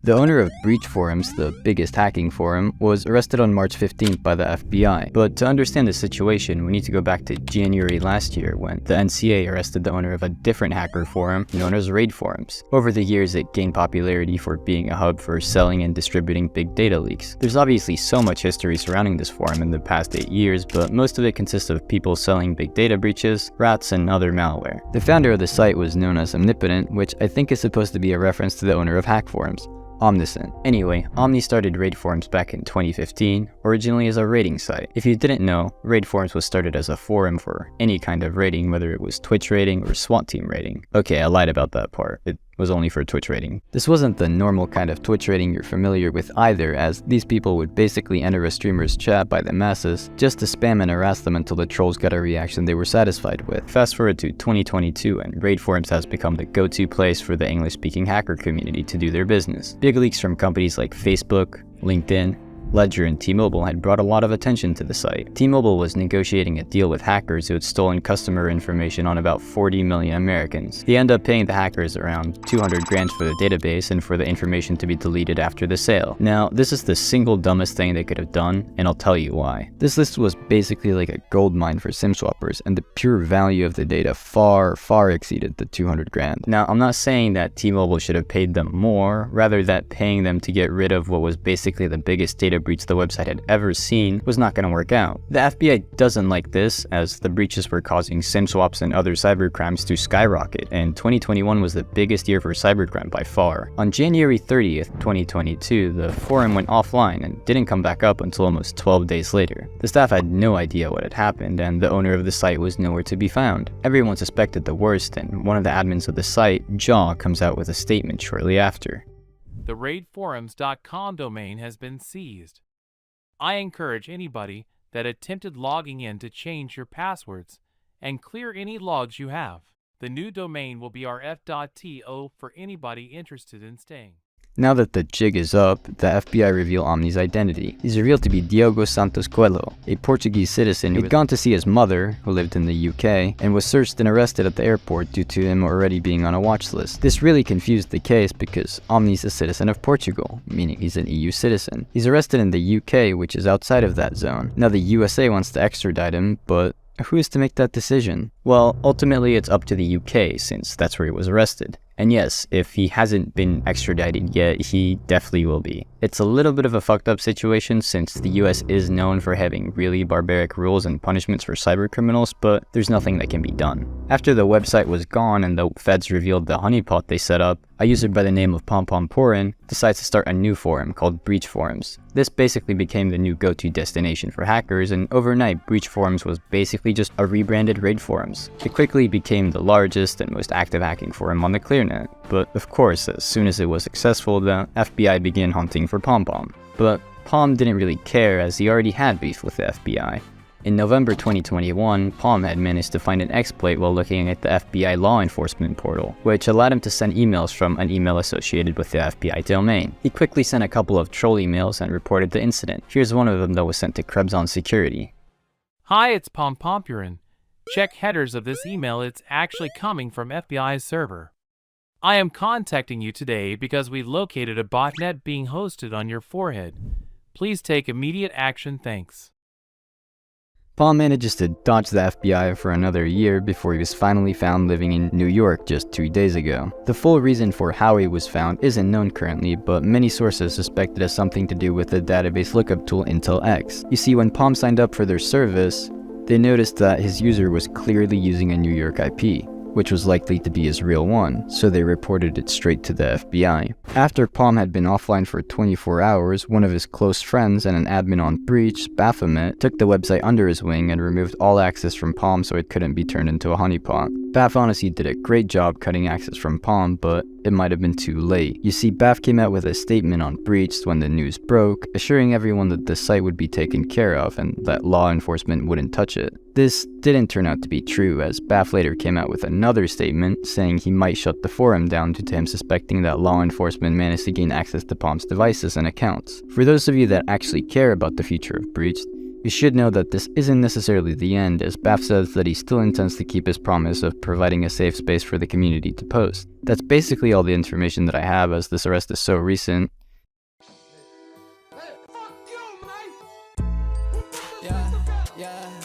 The owner of BreachForums, the biggest hacking forum, was arrested on March 15th by the FBI. But to understand the situation, we need to go back to January last year when the NCA arrested the owner of a different hacker forum known as RaidForums. Over the years, it gained popularity for being a hub for selling and distributing big data leaks. There's obviously so much history surrounding this forum in the past 8 years, but most of it consists of people selling big data breaches, rats, and other malware. The founder of the site was known as Omnipotent, which I think is supposed to be a reference to the owner of hack forums. Omniscient. Anyway, Omni started RaidForums back in 2015, originally as a rating site. If you didn't know, RaidForums was started as a forum for any kind of rating, whether it was Twitch rating or SWAT team rating. Okay, I lied about that part. It was only for Twitch rating. This wasn't the normal kind of Twitch rating you're familiar with either, as these people would basically enter a streamer's chat by the masses just to spam and harass them until the trolls got a reaction they were satisfied with. Fast forward to 2022 and RaidForums has become the go-to place for the English-speaking hacker community to do their business. Big leaks from companies like Facebook, LinkedIn, Ledger, and T-Mobile had brought a lot of attention to the site. T-Mobile was negotiating a deal with hackers who had stolen customer information on about 40 million Americans. They ended up paying the hackers around 200 grand for the database and for the information to be deleted after the sale. Now, this is the single dumbest thing they could have done, and I'll tell you why. This list was basically like a gold mine for SIM swappers, and the pure value of the data far exceeded the 200 grand. Now, I'm not saying that T-Mobile should have paid them more, rather that paying them to get rid of what was basically the biggest data breach the website had ever seen was not going to work out. The FBI doesn't like this, as the breaches were causing SIM swaps and other cybercrimes to skyrocket, and 2021 was the biggest year for cybercrime by far. On January 30th, 2022, the forum went offline and didn't come back up until almost 12 days later. The staff had no idea what had happened, and the owner of the site was nowhere to be found. Everyone suspected the worst, and one of the admins of the site, Jaw, comes out with a statement shortly after. The RaidForums.com domain has been seized. I encourage anybody that attempted logging in to change your passwords and clear any logs you have. The new domain will be our f.to for anybody interested in staying. Now that the jig is up, the FBI reveal Omni's identity. He's revealed to be Diogo Santos Coelho, a Portuguese citizen who had gone to see his mother, who lived in the UK, and was searched and arrested at the airport due to him already being on a watch list. This really confused the case because Omni's a citizen of Portugal, meaning he's an EU citizen. He's arrested in the UK, which is outside of that zone. Now the USA wants to extradite him, but who is to make that decision? Well, ultimately it's up to the UK, since that's where he was arrested. And yes, if he hasn't been extradited yet, he definitely will be. It's a little bit of a fucked up situation since the US is known for having really barbaric rules and punishments for cybercriminals, but there's nothing that can be done. After the website was gone and the feds revealed the honeypot they set up, a user by the name of Pompompurin decides to start a new forum called BreachForums. This basically became the new go-to destination for hackers, and overnight BreachForums was basically just a rebranded RaidForums. It quickly became the largest and most active hacking forum on the ClearNet, but of course, as soon as it was successful, the FBI began hunting for Pompom. But Pom didn't really care, as he already had beef with the FBI. In November 2021, Pom had managed to find an exploit while looking at the FBI law enforcement portal, which allowed him to send emails from an email associated with the FBI domain. He quickly sent a couple of troll emails and reported the incident. Here's one of them that was sent to Krebs Security. Hi, it's Pompompurin. Check headers of this email, it's actually coming from FBI's server. I am contacting you today because we located a botnet being hosted on your forehead. Please take immediate action, thanks. Pom manages to dodge the FBI for another year before he was finally found living in New York just 2 days ago. The full reason for how he was found isn't known currently, but many sources suspect it has something to do with the database lookup tool IntelX. You see, when Pom signed up for their service, they noticed that his user was clearly using a New York IP, which was likely to be his real one, so they reported it straight to the FBI. After Pom had been offline for 24 hours, one of his close friends and an admin on Breach, Baphomet, took the website under his wing and removed all access from Pom so it couldn't be turned into a honeypot. Baph honestly did a great job cutting access from Pom, but it might have been too late. You see, Baph came out with a statement on Breach when the news broke, assuring everyone that the site would be taken care of and that law enforcement wouldn't touch it. This didn't turn out to be true, as Baph later came out with another statement saying he might shut the forum down due to him suspecting that law enforcement managed to gain access to Pom's devices and accounts. For those of you that actually care about the future of Breach, You should know that this isn't necessarily the end, as Baff says that he still intends to keep his promise of providing a safe space for the community to post. That's basically all the information that I have, as this arrest is so recent. Yeah, yeah.